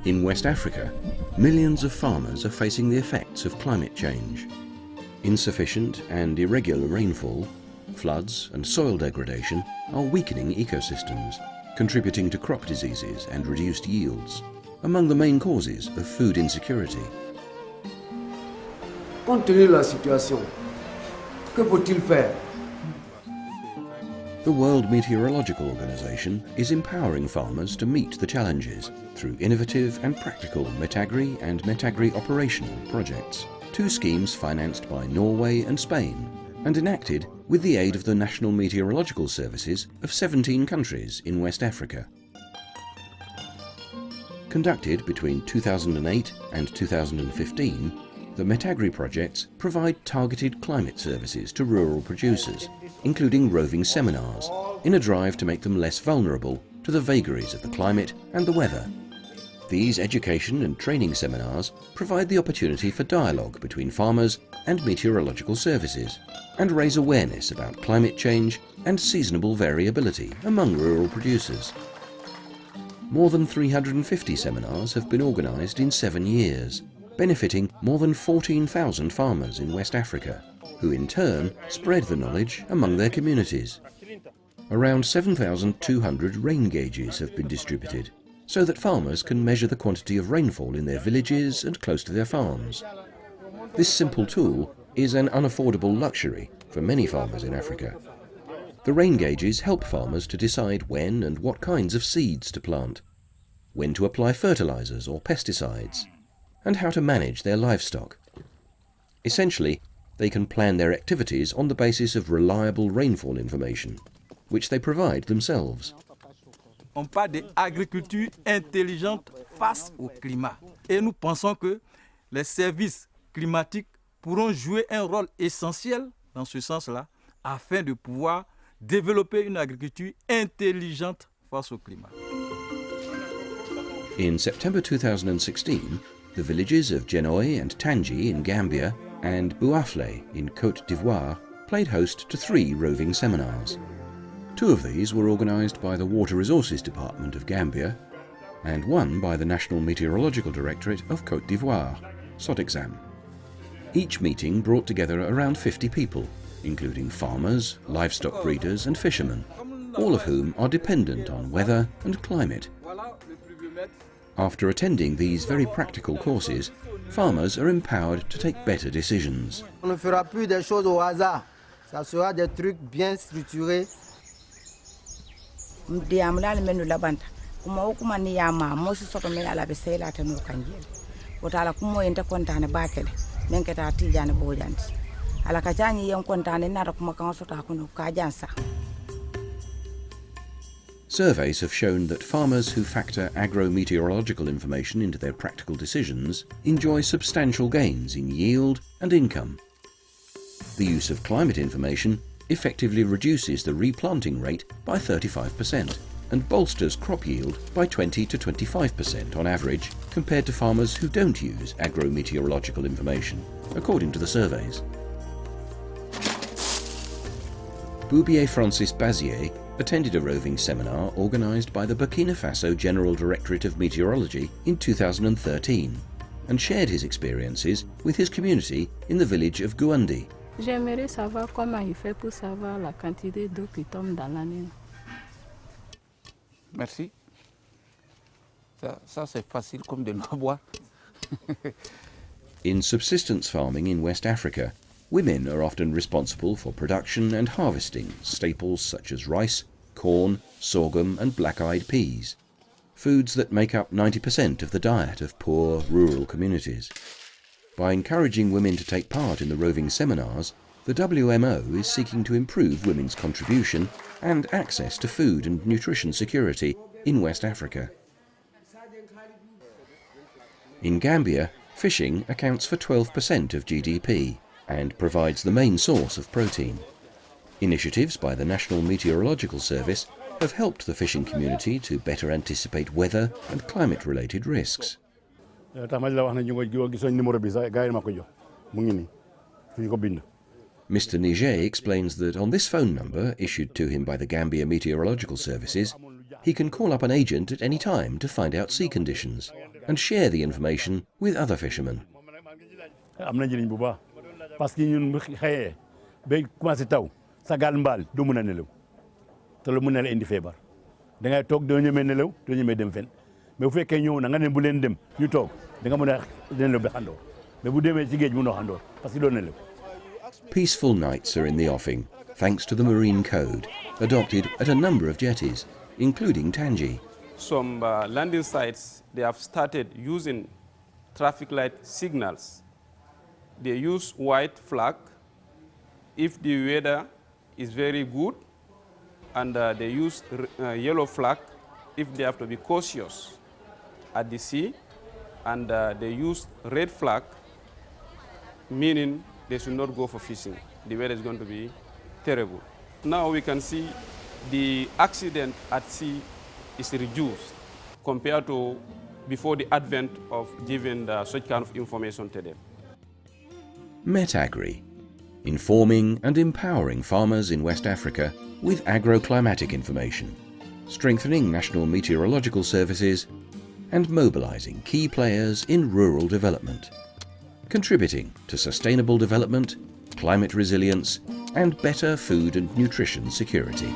In West Africa, millions of farmers are facing the effects of climate change. Insufficient and irregular rainfall, floods and soil degradation are weakening ecosystems, contributing to crop diseases and reduced yields, among the main causes of food insecurity. Compte tenu de la situation, que faut-il faire? The World Meteorological Organization is empowering farmers to meet the challenges through innovative and practical METAGRI and METAGRI operational projects, two schemes financed by Norway and Spain and enacted with the aid of the National Meteorological Services of 17 countries in West Africa. Conducted between 2008 and 2015, the METAGRI projects provide targeted climate services to rural producers, including roving seminars, in a drive to make them less vulnerable to the vagaries of the climate and the weather. These education and training seminars provide the opportunity for dialogue between farmers and meteorological services, and raise awareness about climate change and seasonable variability among rural producers. More than 350 seminars have been organised in 7 years, benefiting more than 14,000 farmers in West Africa, who in turn spread the knowledge among their communities. Around 7,200 rain gauges have been distributed, so that farmers can measure the quantity of rainfall in their villages and close to their farms. This simple tool is an unaffordable luxury for many farmers in Africa. The rain gauges help farmers to decide when and what kinds of seeds to plant, when to apply fertilizers or pesticides, and how to manage their livestock. Essentially, they can plan their activities on the basis of reliable rainfall information, which they provide themselves. On parle d'agriculture intelligente face au climat. Et nous pensons que les services climatiques pourront jouer un rôle essentiel dans ce sens-là, afin de pouvoir développer une agriculture intelligente face au climat. In September 2016, the villages of Genoy and Tangi in Gambia and Bouaflé in Côte d'Ivoire played host to 3 roving seminars. 2 of these were organised by the Water Resources Department of Gambia and one by the National Meteorological Directorate of Côte d'Ivoire, SODEXAM. Each meeting brought together around 50 people, including farmers, livestock breeders and fishermen, all of whom are dependent on weather and climate. After attending these very practical courses, farmers are empowered to take better decisions. On ne fera plus des choses au hasard. Ça sera des trucs bien structurés. Surveys have shown that farmers who factor agro-meteorological information into their practical decisions enjoy substantial gains in yield and income. The use of climate information effectively reduces the replanting rate by 35% and bolsters crop yield by 20 to 25% on average compared to farmers who don't use agro-meteorological information, according to the surveys. Boubier Francis Bazier attended a roving seminar organised by the Burkina Faso General Directorate of Meteorology in 2013 and shared his experiences with his community in the village of Gouandi. J'aimerais savoir comment il fait pour savoir la quantité d'eau qui tombe dans l'année. Merci. Ça c'est facile comme de l'eau boire. In subsistence farming in West Africa, women are often responsible for production and harvesting staples such as rice, corn, sorghum and black-eyed peas, foods that make up 90% of the diet of poor rural communities. By encouraging women to take part in the roving seminars, the WMO is seeking to improve women's contribution and access to food and nutrition security in West Africa. In Gambia, fishing accounts for 12% of GDP and provides the main source of protein. Initiatives by the National Meteorological Service have helped the fishing community to better anticipate weather and climate-related risks. Mr. Niger explains that on this phone number, issued to him by the Gambia Meteorological Services, he can call up an agent at any time to find out sea conditions and share the information with other fishermen. Peaceful nights are in the offing, thanks to the Marine Code, adopted at a number of jetties, including Tangi. Some landing sites, they have started using traffic light signals. They use white flag if the weather is very good, and they use yellow flag if they have to be cautious at the sea, and they use red flag, meaning they should not go for fishing. The weather is going to be terrible. Now we can see the accident at sea is reduced compared to before the advent of giving such kind of information to them. METAGRI, informing and empowering farmers in West Africa with agroclimatic information, strengthening national meteorological services and mobilizing key players in rural development, contributing to sustainable development, climate resilience and better food and nutrition security.